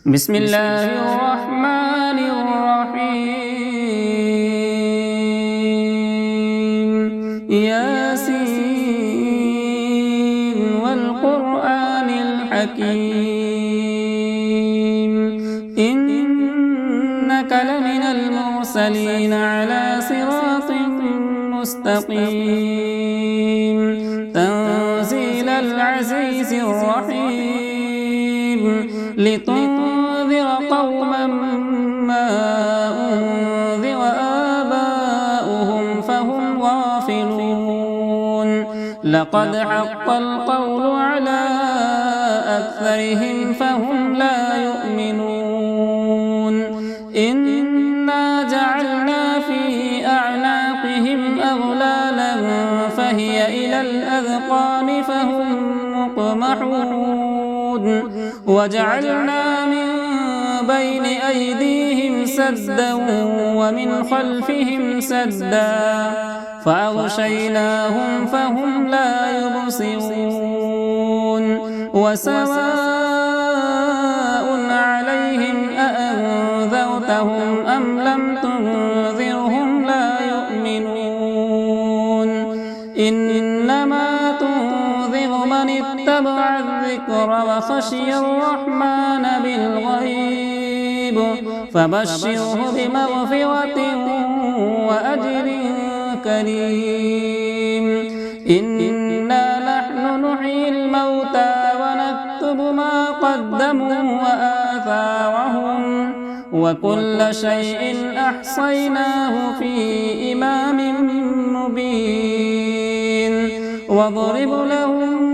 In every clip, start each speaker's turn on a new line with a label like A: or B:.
A: بسم الله الرحمن الرحيم ياسين والقرآن الحكيم إنك لمن المرسلين على صراط مستقيم تنزيل العزيز الرحيم لتنذر قوما ما أنذر آباؤهم فهم غافلون لقد حق القول على أكثرهم فهم لا يؤمنون إنا جعلنا في أعناقهم أغلالا فهي إلى الأذقان فهم مقمحون وجعلنا من بين أيديهم سدا ومن خلفهم سدا فأغشيناهم فهم لا يبصرون وسواء عليهم أأنذرتهم أم لم تنذرهم لا يؤمنون إنما تنذر من اتبع الذكر وخشي الرحمن بالغيب فبشره بمغفرة وأجر كريم إنا نحن نحيي الموتى ونكتب ما قدموا وآثارهم وكل شيء أحصيناه في إمام مبين واضرب لهم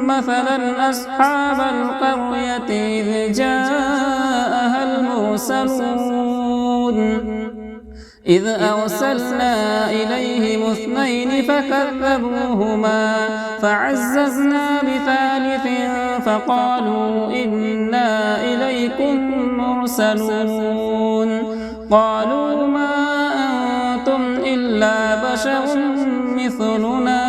A: مثلا أصحاب القرية إذ جاءها المرسلون إذ أرسلنا إليهم اثنين فكذبوهما فعززنا بثالث فقالوا إنا إليكم مرسلون قالوا ما أنتم إلا بشر مثلنا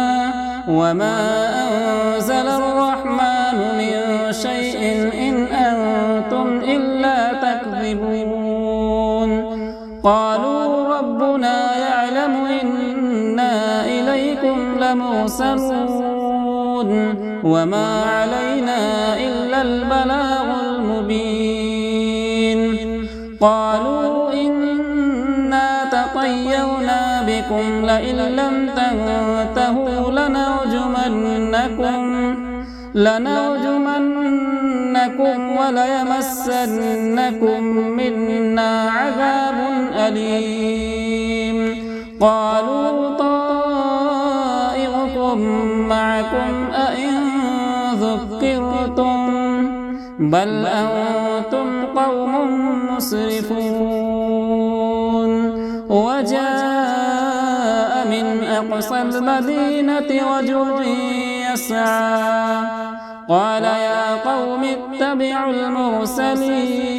A: وما أنزل الرحمن من شيء إن أنتم إلا تكذبون قالوا ربنا يعلم إنا إليكم لمرسلون وما علينا إلا البلاغ المبين قالوا إنا تطيرنا بكم لئن لم تنتهوا لنرجمنكم وليمسنكم منا عذاب أليم قالوا طائركم معكم أئن ذكرتم بل أنتم قوم مسرفون وجاء من أقصى المدينة رجل يسعى قال يا قوم اتبعوا المرسلين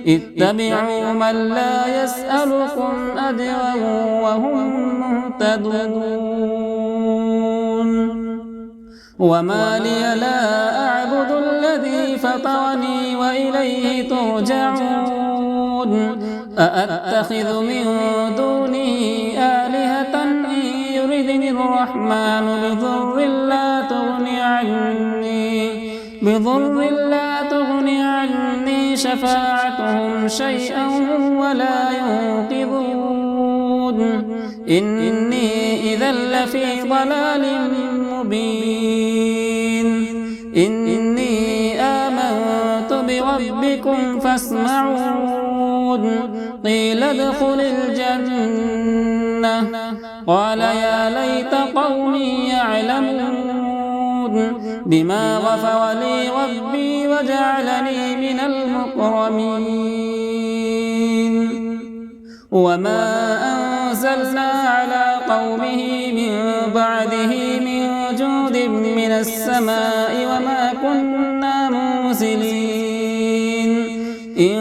A: اتبعوا من لا يسألكم أجرا وهم مهتدون وما لي لا أعبد الذي فطرني وإليه ترجعون أأتخذ من دونه آلهة إن يردني الرحمن بضر لا تغني عني شفاعتهم شيئا ولا ينقذون إني إذا لفي ضلال مبين إني آمنت بربكم فاسمعون قيل ادخل الجنة قال يا ليت قومي يعلمون بما غفر لي ربي وجعلني من المكرمين وما أنزلنا على قومه من بعده من جود من السماء وما كنا منزلين إن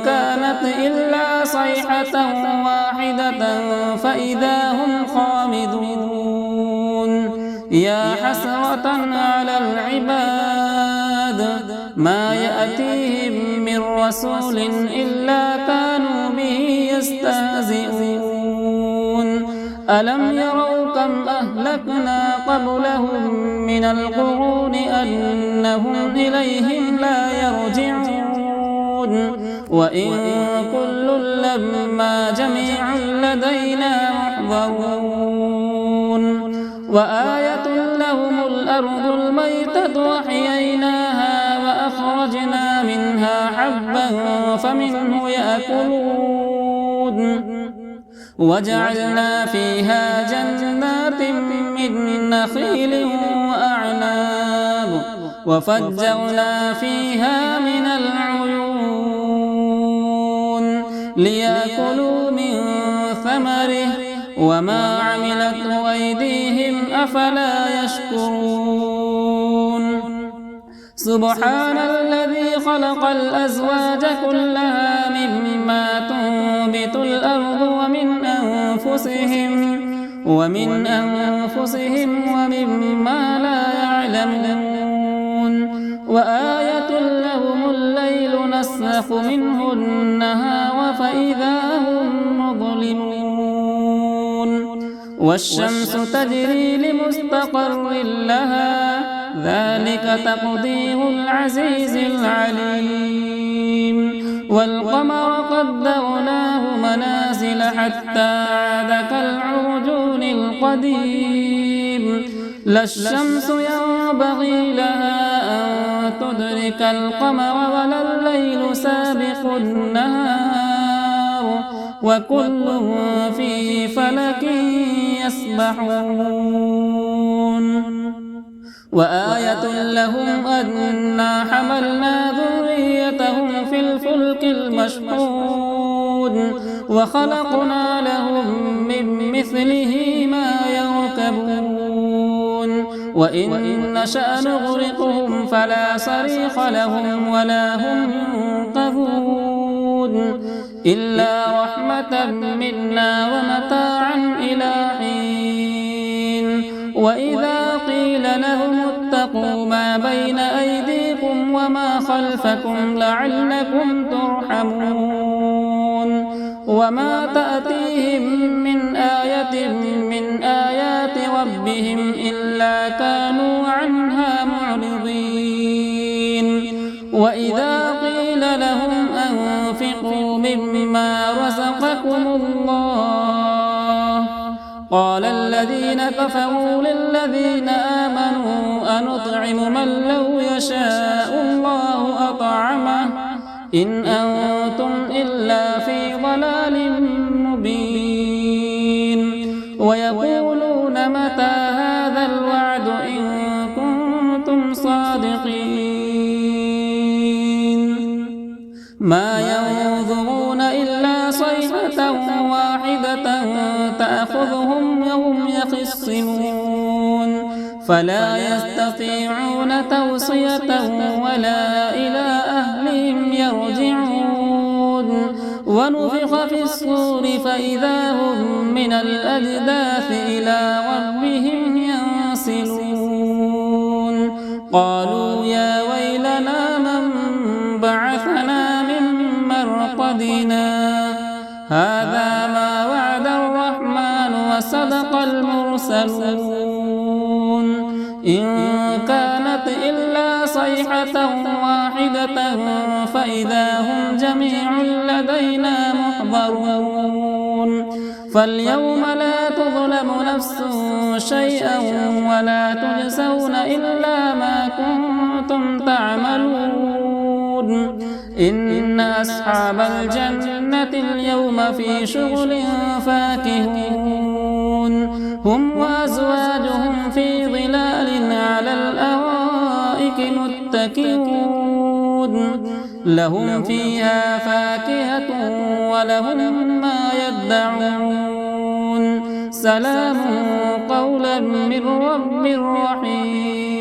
A: كانت إلا صيحة واحدة فإذا هم خامدون يا حسرة على العباد ما يأتيهم من رسول إلا كانوا به يستهزئون ألم يروا كم أهلكنا قبلهم من القرون أنهم إليهم لا يرجعون وإن كل لما جميع لدينا محضرون وآية لهم الأرض الميتة وأحييناها وأخرجنا منها حبا فمنه يأكلون وجعلنا فيها جنات من نخيل وأعناب وفجرنا فيها من العيون ليأكلوا من ثمره وما عملته أيديهم أفلا يشكرون سبحان الذي خلق الأزواج كلها مما تنبت الأرض ومن أنفسهم ومما لا يعلمون وآية لهم الليل نسلخ منه النهار فإذا هم مظلمون والشمس تجري لمستقر لها ذلك تقدير العزيز العليم والقمر قدرناه منازل حتى عاد كالعرجون القديم لا الشمس ينبغي لها أن تدرك القمر ولا الليل سابق النهار وكل في فلك يسبحون وآية لهم أنا حملنا ذريتهم في الفلك المشحون وخلقنا لهم من مثله ما يركبون وإن نشأ نغرقهم فلا صريخ لهم ولا هم ينقذون إلا رحمة منا ومتاعا إلى حين وإذا قيل لهم اتقوا ما بين أيديكم وما خلفكم لعلكم ترحمون وما تأتيهم من آية من آيات ربهم إلا كانوا عنها معرضين وإذا قيل لهم أنفقوا مما رزقكم الله قال الذين كفروا للذين آمنوا أنطعم من لو يشاء الله أطعمه إن أنتم إلا في ضلال مبين ويقولون متى هذا الوعد إن كنتم صادقين ما ينظرون إلا صيحة واحدة تأخذهم وهم يخصمون فلا يستطيعون توصية ولا إلى أهلهم يرجعون ونفخ في الصور فإذا هم من الأجداث إلى ربهم ينسلون قالوا يا ويلنا من بعثنا من مرقدنا هذا ما وعد الرحمن وصدق المرسلون إن كانت إلا صيحة واحدة فإذا هم جميع لدينا محضرون فاليوم لا تظلم نفس شيئا ولا تجزون إلا ما كنتم تعملون إن أصحاب الجنة اليوم في شغل فاكهون هم وأزواجهم في ظلال على الأرائك متكئون لهم فيها فاكهة ولهم ما يدعون سلام قولا من رب رحيم